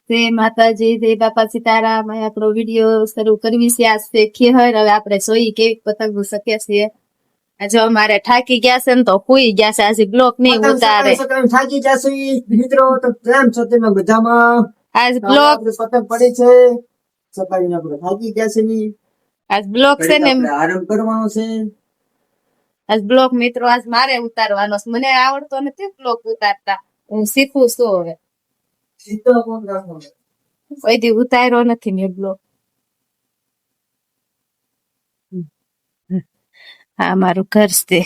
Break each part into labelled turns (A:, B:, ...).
A: જય માતાજી, જય બાપા સીતારામ. આપણો વિડીયો શરૂ કરવી છે. આજ છે ખેહર. હવે આપણે જોઈએ કેવી પતંગો શકે છે. જો અમારે થાકી ગયા છે ને તો હુઈ ગયા છે. આજે બ્લોક નહીં ઉતારે.
B: થાકી જશે મિત્રો. તો કેમ છો તમે બધામાં?
A: આજ બ્લોક
B: પતંગ પડી છે. સકાળીને આપણે થાકી ગયા છે.
A: આજ બ્લોક છે ને
B: આરામ કરવાનો છે.
A: આજ બ્લોક મિત્રો આજ મારે ઉતારવાનો છે. મને આવડતો નથી બ્લોક ઉતારતા. હું શીખું છું હવે. કોઈ દી ઉતાર્યો નથી મેં બ્લોક. હા, મારું ઘર છે.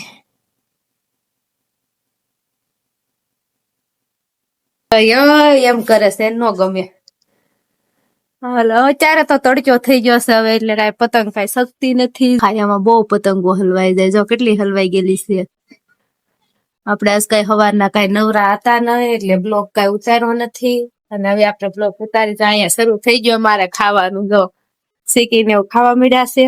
A: એમ કરે છે નો ગમે. હાલો, અત્યારે તો તડક્યો થઈ ગયો છે હવે, એટલે કાંઈ પતંગ કાંઈ શકતી નથી. ખાયામાં બહુ પતંગો હલવાઈ જાય. જો કેટલી હલવાઈ ગયેલી છે. આપણે આજ કઈ સવારના કઈ નવરા હતા નહીં, એટલે બ્લોક કઈ ઉતાર્યો નથી. અને હવે આપણે બ્લોક ઉતારી તો અહીંયા શરૂ થઈ ગયો મારે ખાવાનું. જો શીખીને એવું ખાવા મળ્યા છે.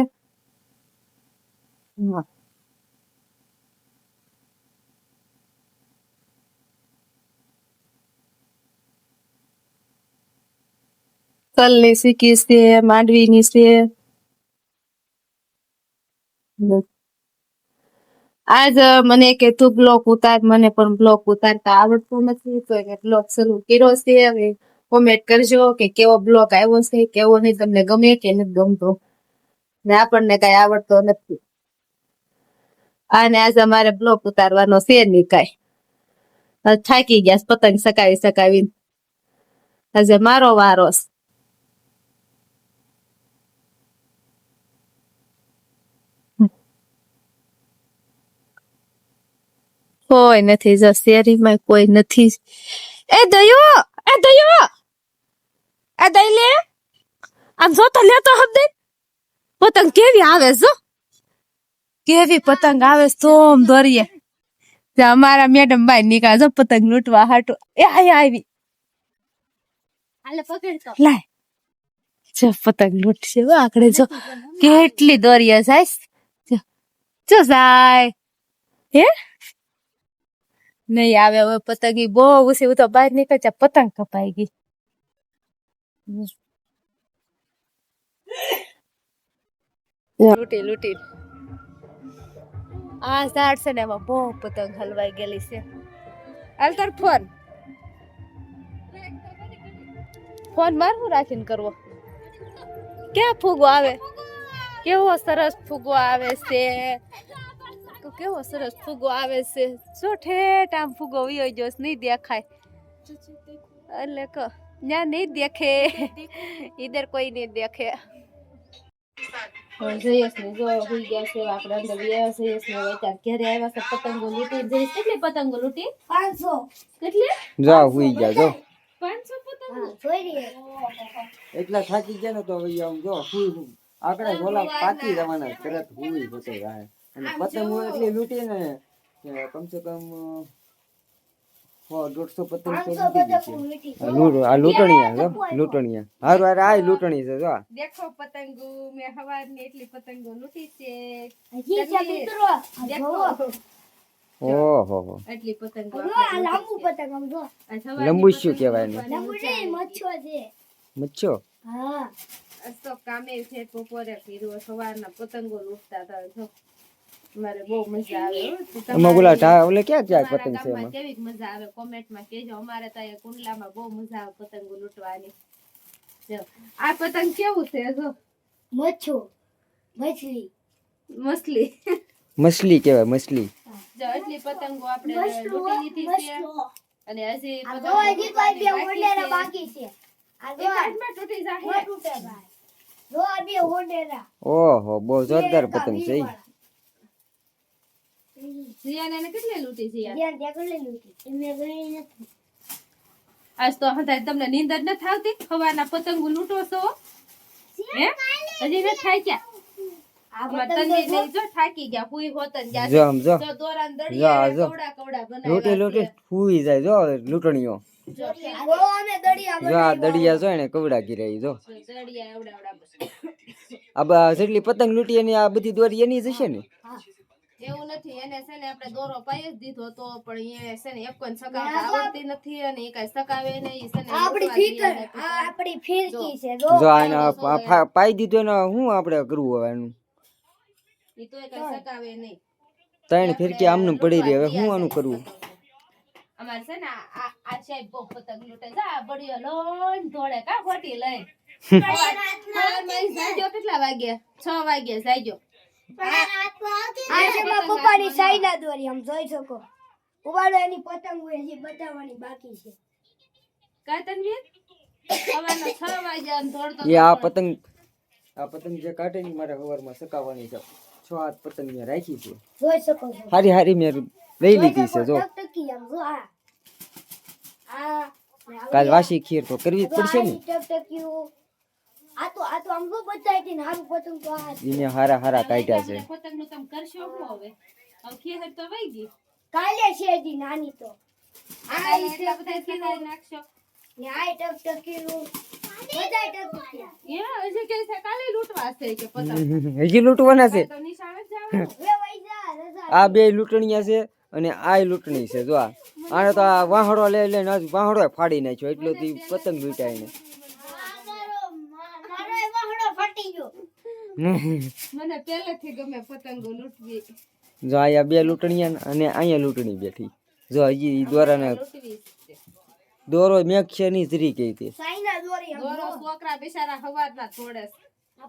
A: તલની શીખી છે, માંડવીની છે. આજ મને કે તું બ્લોક ઉતાર, મને પણ બ્લોક ઉતારતા આવડતું નથી, તો એને બ્લોક શરૂ કર્યો છે. હવે કોમેન્ટ કરજો કે કેવો બ્લોક આવ્યો છે, કેવો નહીં, તમને ગમે કે નથી ગમતો. ને આપણને કઈ આવડતો નથી. અને આજ અમારે બ્લોક ઉતારવાનો છે નહીં કાંઈ. થાકી ગયા પતંગ સકાવી સકાવીને. આજે મારો વારો છે. કોઈ નથી, જો શેરીમાં કોઈ નથી. એ દયો, એ દયો, એ દઈ લે. આમ જો તો લેતો હબદે. પતંગ કેવી આવે જો, કેવી પતંગ આવે સોમ દોરીએ. અમારા મેડમ બહાર નીકળ્યા જો પતંગ લૂંટવા હાટુ. એ આવી લાય, જો પતંગ લૂંટશે આકડે. જો કેટલી દોરીએ જાય. જો જાય હે નહીં આવે હવે પતંગ. બહુ ઉસી તો બહાર નીકળ્યા પતંગ કપાઈ ગઈ. લૂંટી લૂંટી આ ઝાડ છે ને એમાં બહુ પતંગ હલવાઈ ગયેલી છે. હાલ તાર ફોન મારવું રાખીને કરવો. ક્યાં ફૂગો આવે, કેવો સરસ ફૂગો આવે છે. કેવો સરસ ફૂગો આવે છે. જો ઠેઠ આમ ફૂગો વયો ગયો નહીં દેખાય. એટલે ત્યાં નહીં દેખે, ઇધર કોઈ નહીં દેખે. જયેશ ને જો હોઈ ગયા છે. આપણે અંદર ગયા જયેશ ને અત્યારે ઘરે આવ્યા છે. પતંગો લૂંટી. જયેશ કેટલી પતંગો લૂંટી? 500. કેટલી?
B: જા હોઈ ગયા જો
A: 500 પતંગો.
B: એટલા થાકી ગયા ને તો હવે આમ જો હુઈ આકડા ગોલા પાકી જવાના તરત હુઈ જતો જાય. અને પતંગો એટલી લૂંટી ને કમસે કમ 150 પતંગ આ લૂંટણીયા હારું હારે આ લૂંટણી છે. જો
A: દેખો પતંગો મે હવારની એટલી પતંગો લૂંટી છે.
B: ઓહો
A: એટલી પતંગો.
C: લાંબુ પતંગ આમ જો.
B: લંબુ શું કહેવાય ને?
C: લાંબુ નહીં, મચ્છો છે.
B: મચ્છો?
C: હા.
A: તો કામે છે બપોરે ફીરવો સવારના પતંગો લૂંટતા હતા. જો મારે બહુ મજા આવે.
B: એમાં ઓલા ઓલે ક્યાં પતંગ છે એમાં?
A: કેવી મજા આવે કોમેન્ટમાં કહેજો. અમારે તો અહીંયા કુંડલામાં બહુ મજા આવે પતંગો લૂંટવાની. જો આ પતંગ કેવું છે જો.
C: મચ્છો, મછલી,
B: મછલી કહેવાય મછલી.
A: જો એટલી પતંગો આપણે લૂંટી લીધી છે. અને હજી
C: બાકી છે.
A: તૂટી જાય.
C: જો આ બે હોડેરા.
B: ઓહો બહુ જોરદાર પતંગ છે.
A: જીયાને કેટલી લૂંટી છે યાર?
C: જ્યાં ત્યાં કેટલી લૂંટી. એમને ગણી નથી.
A: આજ તો હતા તમને નીંદર ન થાવતી? સવારના પતંગો લૂંટો છો હે? હજી ન થાય ક્યાં? આમાં તંદી નહીં જો થાકી ગયા. હુઈ હોતન ગયા.
B: જો
A: દોરાન દડિયા કવડા કવડા બનાવ્યા.
B: લૂંટી હુઈ જાય જો લૂંટણીઓ. જો આ દડિયા જો એને કવડા ગીરાઈ જો.
A: દડિયા એવડા
B: આ જેટલી પતંગ લૂંટી એની આ બધી દોરી એની જ હશે ને?
A: એવું નથી એને છે ને આપણે દોરો પાઈ જ દીધો તો પણ એ છે ને એક કોઈ સકાવતા આવડતી નથી અને એ કઈ સકાવે નહીં છે ને
C: આપણી
A: લૂંટવા
C: ફિકર
A: દે ને
C: આ આપણી ફિરકી છે
B: જો આને પાઈ દીધો ને શું આપણે કરવું હવે એનું
A: ઈ તોય કઈ સકાવે નહીં
B: ત્રણ ફિરકી આમનું પડી રહી હવે શું આનું કરવું
A: અમારે છે ને આ સાહેબ બહુ પતંગ લૂંટે જા બળીઓ લોન ધોળે કા ખોટી લઈ જાજો કેટલા વાગ્યા 6 વાગ્યા જાજો
C: આ છે મારા પપ્પાની સાઈના દોરી આમ જોઈ શકો ઉવાડો એની પતંગ હોય હજી બતાવવાની બાકી છે
A: કા તનવીર સવારના 6 વાગ્યા ને ધોળતો
B: એ આ પતંગ જે કાઢે ને મારે સવારમાં સકાવવાની છે 6 હાથ પતંગ મેં રાખી છે
C: જોઈ શકો છો
B: હારી હારી મેં લઈ લીધી છે જો
C: ટકટકી આમ જો આ
B: કાલ વાસી ખીર તો કરવી જ પડશે ને
C: ટકટકીઓ આ તો આમ જો બતાવી હતી ને હારું પતંગ તો આ છે.
B: એને હારા હારા કાઢ્યા છે
A: પતંગ નું તમે કરશો શું હવે હવે ખેહર તો વઈ ગઈ
C: કાલે છે હજી નાની તો
A: આ એટલા બધા ખેહર નાખશો
C: ને આ ટકટકીઓ બધાય ટકટકી
A: એ હજી કે છે કાલે લૂંટવા છે કે પતંગ
B: હજી લૂંટવાના છે
A: તો નિશાળે જ જવાનું
C: વે વૈજા રજા
B: આ બે લૂંટણીયા છે અને આ લૂંટણી છે જો આને તો આ વાહડો લઈને વાહડો ફાડી નાખ્યો એટલો થી પતંગ લૂંટાય ને
C: મારો એ વાહડો ફાટી ગયો
A: મને પહેલેથી ગમે પતંગો લૂંટવી
B: જો અહીંયા બે લૂંટણીયા અને અહીંયા લૂંટણી બેઠી જો હજી ઈ દોરાને
A: લૂંટવી છે.
B: દોરો મેક છે ની જરી કઈ તે
C: સાઈના દોરી આમ
A: દોરો છોકરા બિચારા હવારના થોડે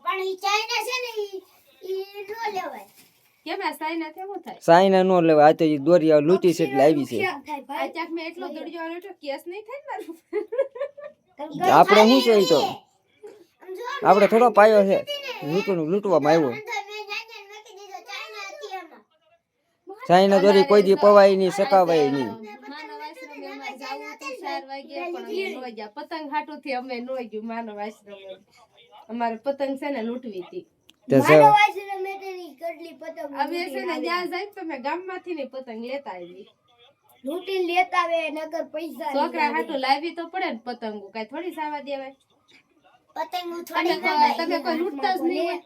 C: પણ ઈ ચાઇના છે ને ઈ નો લેવાય
A: કેમ આ સાઈના કેવું થાય
B: સાઈના નો લેવા આ તો ઈ દોરી આ લૂંટી છે એટલે આવી છે
C: ક્યાં થાય
A: આ
C: ભાઈ
A: ચાક મેં એટલો દોડ્યો આવ્યો તો કેસ નહીં થાય ને મારું
B: આપણે શું છે ઈ તો
C: આમ જો
B: આપણે થોડો પાયો છે લૂંટવામાં આવ્યો
C: અંદર મેં જાને મૂકી દીધો ચાઇના હતી એમાં
B: સાઈના દોરી કોઈ દી પવાય નહીં સકાવાય નહીં
A: માનવ આશ્રમે અમારે જાવું હતું 4 વાગ્યા પણ અમે નો ગયા પતંગ હાટુથી અમે નો ગયું માનવ આશ્રમે અમારે પતંગ છે ને લૂંટવી હતી
B: તે
C: મારો વાસરે મેં તેની કેટલી પતંગ
A: હવે છે ને ત્યાં જાય તો મેં ગામમાંથી ને પતંગ લેતા આવી
C: લૂંટી લેતા આવે નકર પૈસા
A: છોકરા હાટું લાવી તો પડે ને પતંગો કઈ થોડી સાવા દેવાય
C: પતંગ
A: તમે કોઈ લૂંટતા જ નહીં હોય.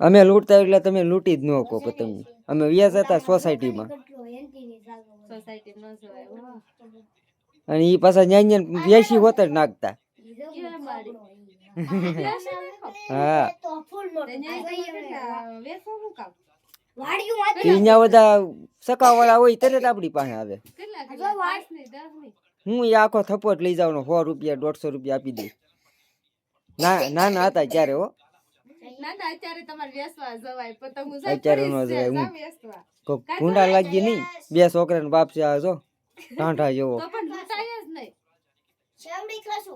B: અમે લૂંટતા એટલે તમે લૂંટી જ ન કો પતંગ અમે વ્યાજ હતા સોસાયટીમાં
C: કેટલો એન્ટીની જાગો
A: સોસાયટી ન જવાય વાહ.
B: અને ઈ પાછા ન્યા વેસી હોત જ નાખતા
A: કેમ મારી?
B: હા
C: તો ફૂલ મોટો
A: તે ન્યા કેટલા વેસો શું કામ?
C: વાડિયું
B: ઈ ન્યા બધા સકાવાળા હોય તરત આપણી પાસે આવે
A: કેટલા કિલો? 5 ની 10 ની
B: હું ઈ આખો થપ્પો જ લઈ જાઉં 100 રૂપિયા 150 રૂપિયા આપી દઈ નાના હતા ત્યારે હો
A: ના ના અત્યારે તમારે વેસવા જવાય પતંગો
B: અત્યારે ન જવાય. હું
A: વેસવા
B: કોક ભૂંડા લાગી નહીં બે છોકરાને બાપ છે આ જો ટાંઠા જેવો
A: તો પણ લૂંટાય જ નહીં
C: શેવડી ખાશો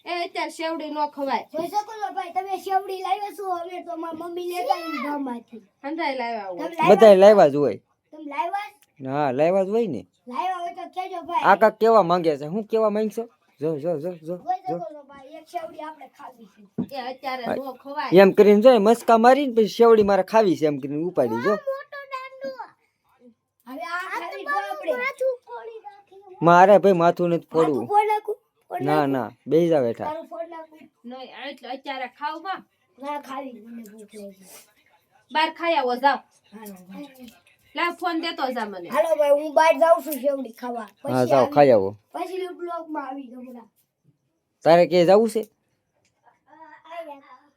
A: એ અત્યારે શેવડી નો ખવાય
C: જોઈ શકો છો ભાઈ તમે શેવડી લાવ્યા છો હવે તો મારી મમ્મી લેતા આવી ગામમાંથી
A: હંધાઈ લાવ્યા હોય.
C: તમે
B: બધા લાવ્યા જ હોય
C: તમે લાવ્યા
B: હા લાવ્યા જ હોય ને
C: લાવ્યા હોય તો કહેજો ભાઈ
B: આ કાક કેવા માંગે છે હું કેવા માંગશો જો જો જો જો
C: જોઈ શકો છો ભાઈ એક શેવડી આપણે ખાવી છે
A: એ અત્યારે નો ખવાય
B: એમ કરીને જો મસ્કા મારીને પછી શેવડી મારે ખાવી છે એમ કરીને ઉપાડી જો
C: મોટો દાંડો હવે આ ખાવી જો આપણે માથું ફોડી નાખી
B: મારે ભાઈ માથું નથી ફોડવું
C: ફોડ નાખું
B: ના ના બેસી જાવ બેઠા
C: તારું ફોડ નાખું
A: નહીં એટલે અત્યારે ખાવમાં
C: ના ખાવી મને ભૂખ લાગી
A: બાર ખાઈ આવો જાવ
C: હાલો ભાઈ.
A: લા ફોન દેતો જા મને
C: હાલો ભાઈ હું બહાર જાઉં છું શેવડી ખાવા
B: હા જાઓ ખાઈ આવો
C: પછી બ્લોગમાં આવી ગમડા
B: તારે કે જવું છે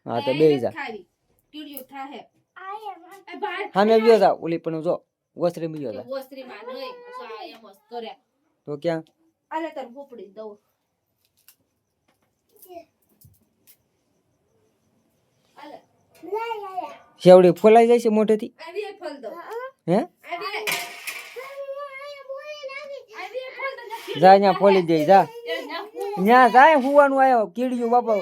B: હા તો બેસી જા
A: ખાવી કીડ્યું થાહે એ બાર
B: સામે ગયો જા ઓલી પણ જો વસ્ત્રે ગયો જા
A: ઓસરીમાં નહીં જો આ એમ જ કરે
B: તો ક્યાં
A: આલે તર ભૂપડી દઉં આલે
B: શેવડી ફોલાઈ જાય છે મોઢેથી
A: આવી એ ફળ દઉં
B: હે
A: આવી ફળ દઉં
B: જા ત્યાં ફોલી દે જા
A: એ ના
B: ત્યાં જાય હુવાનું આવ્યો કીડિયું બાપા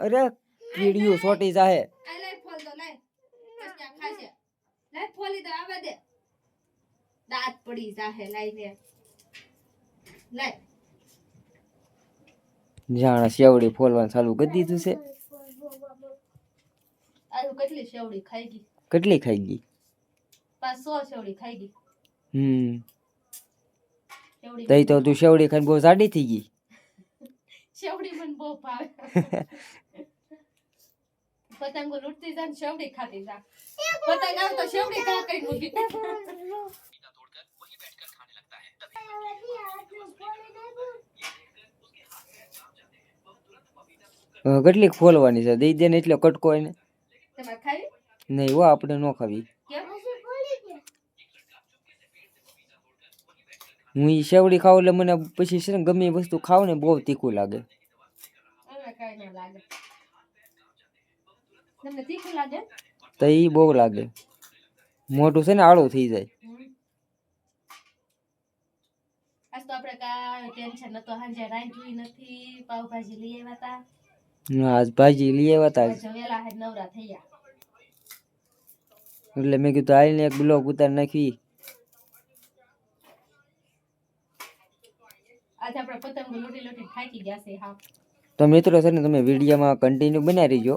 B: અરે કીડિયું સોટી જાહે
A: આ લઈ ફળ દો લઈ બસ ત્યાં ખાશે લઈ ફોલી દો આવા દે દાંત પડી જાહે લઈને લઈ
B: જાણે શેવડી ફોલવાનું ચાલુ કરી દીધું છે
A: આ કેટલી શેવડી ખાઈ ગઈ
B: કેટલી ખાઈ ગઈ
A: 500 શેવડી ખાઈ ગઈ શેવડી
B: તઈ તો તું શેવડી ખાઈને બહુ જાડી થઈ ગઈ
A: શેવડી મને બહુ ભાવે પતંગો લૂંટતી જા ને શેવડી ખાતી જા. પતંગ આવે તો શેવડી ખા કઈ મૂકી.
B: કેટલીક ફોલવાની છે દઈ દે ને એટલે કટકો એને
A: તમારે ખાવી?
B: નહીં હો આપણે ન ખાવી
A: કેમ?
B: હું ઈ શેવડી ખાવ એટલે મને પછી છે ને ગમે એ વસ્તુ ખાવ ને બહુ તીખું લાગે
A: હવે કાંઈ ન લાગે. તમને તીખું લાગે?
B: તો ઈ બહુ લાગે મોઢું છે ને આળું થઈ જાય
A: આજ તો આપણે કાંઈ ટેન્શન નતો, સાંજે રાંધ્યું નથી, પાવભાજી લઈ આવ્યા હતા.
B: આજ ભાજી લઈ આવ્યા હતા
A: આજે વહેલા હાજ નવરા થઈ ગયા.
B: એટલે મેં કીધું આવીને એક બ્લોગ ઉતાર નાખી
A: આજે આપણે પતંગો લૂંટી લૂંટી થાકી ગયા છે. હા,
B: તો મિત્રો છે ને તમે વિડીયોમાં કન્ટિન્યુ બનાવી રહીજો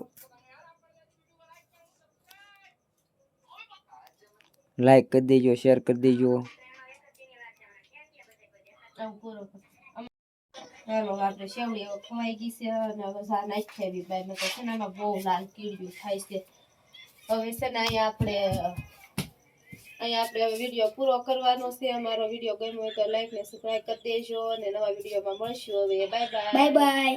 B: લાઈક કરી દેજો શેર કરી દેજો
A: આવું પૂરો કર. ચાલો આપણે શેવડી હવે ખવાઈ ગઈ છે અને હવે જા નાખી આવી બાય મેં તો છે ને આમાં બહુ લાલ કીડ્યું થાય છે. હવે છે ને અહીંયા આપણે હવે વિડીયો પૂરો કરવાનો છે. અમારો વિડીયો ગમ્યો હોય તો લાઈક ને સબસ્ક્રાઇબ કરી દેજો અને નવા વિડીયોમાં મળશું. હવે બાય બાય.
C: Bye bye.